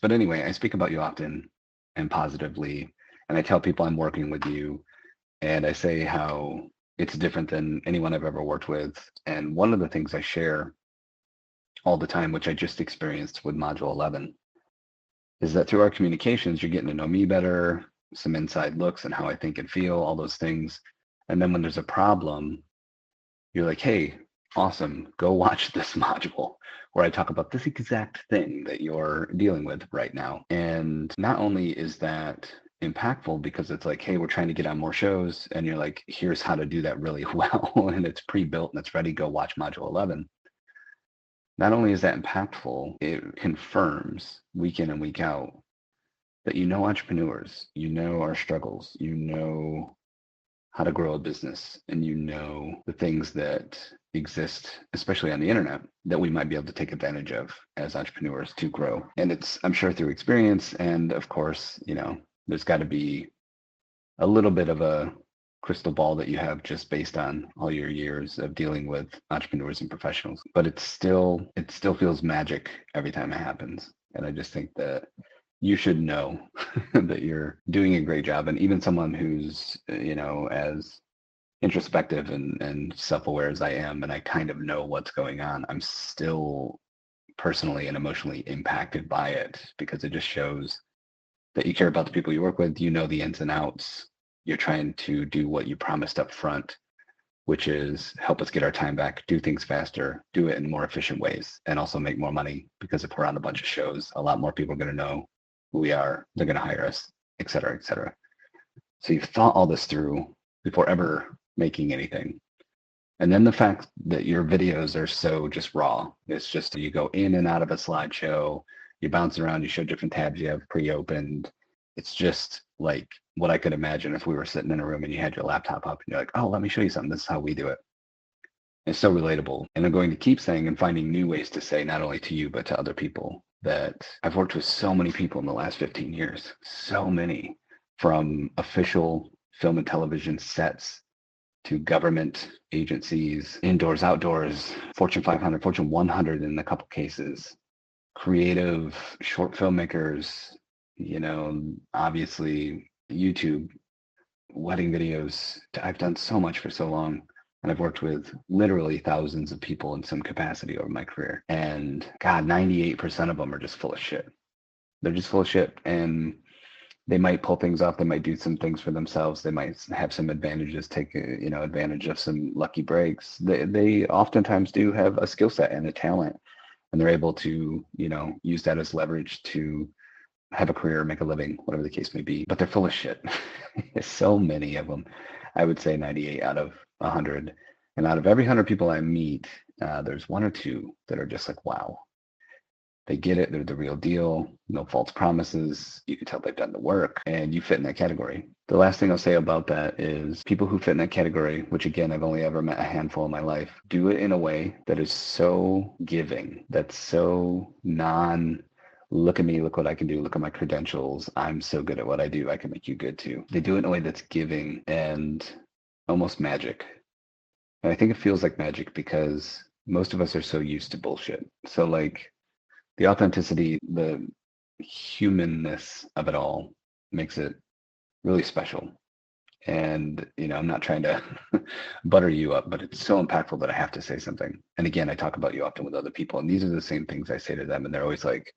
But anyway, I speak about you often and positively, and I tell people I'm working with you, and I say how it's different than anyone I've ever worked with. And one of the things I share all the time, which I just experienced with Module 11, is that through our communications, you're getting to know me better, some inside looks and how I think and feel, all those things. And then when there's a problem, you're like, hey, awesome, go watch this module where I talk about this exact thing that you're dealing with right now. And not only is that impactful because it's like, hey, we're trying to get on more shows, and you're like, here's how to do that really well, and it's pre-built and it's ready, go watch module 11. Not only is that impactful, it confirms week in and week out that you know entrepreneurs, you know our struggles, you know how to grow a business, and you know the things that exist, especially on the internet, that we might be able to take advantage of as entrepreneurs to grow. And it's, I'm sure, through experience. And of course, there's got to be a little bit of a crystal ball that you have just based on all your years of dealing with entrepreneurs and professionals. But it still feels magic every time it happens. And I just think that you should know that you're doing a great job. And even someone who's, as introspective and self-aware as I am, and I kind of know what's going on, I'm still personally and emotionally impacted by it, because it just shows that you care about the people you work with, you know the ins and outs. You're trying to do what you promised up front, which is help us get our time back, do things faster, do it in more efficient ways, and also make more money. Because if we're on a bunch of shows, a lot more people are going to know who we are, they're going to hire us, et cetera, et cetera. So you've thought all this through before ever making anything. And then the fact that your videos are so just raw. It's just you go in and out of a slideshow, you bounce around, you show different tabs you have pre-opened. It's just like what I could imagine if we were sitting in a room and you had your laptop up and you're like, oh, let me show you something. This is how we do it. It's so relatable. And I'm going to keep saying and finding new ways to say, not only to you, but to other people, that I've worked with so many people in the last 15 years, so many, from official film and television sets to government agencies, indoors, outdoors, Fortune 500, Fortune 100 in a couple cases, creative short filmmakers, obviously YouTube, wedding videos. I've done so much for so long. And I've worked with literally thousands of people in some capacity over my career. And God, 98% of them are just full of shit. They're just full of shit. And they might pull things off. They might do some things for themselves. They might have some advantages, take advantage of some lucky breaks. They oftentimes do have a skill set and a talent, and they're able to, use that as leverage to have a career, make a living, whatever the case may be. But they're full of shit. So many of them. I would say 98 out of 100. And out of every 100 people I meet, there's one or two that are just like, wow, they get it. They're the real deal. No false promises. You can tell they've done the work, and you fit in that category. The last thing I'll say about that is people who fit in that category, which again, I've only ever met a handful in my life, do it in a way that is so giving, that's so look at me, look what I can do, look at my credentials, I'm so good at what I do, I can make you good too. They do it in a way that's giving and almost magic. And I think it feels like magic because most of us are so used to bullshit. So like the authenticity, the humanness of it all makes it really special. And, I'm not trying to butter you up, but it's so impactful that I have to say something. And again, I talk about you often with other people, and these are the same things I say to them. And they're always like,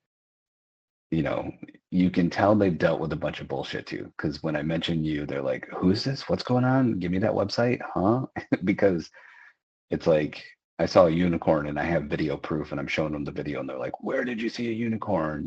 you can tell they've dealt with a bunch of bullshit too. Because when I mention you, they're like, who's this? What's going on? Give me that website, huh? Because it's like, I saw a unicorn and I have video proof, and I'm showing them the video and they're like, where did you see a unicorn?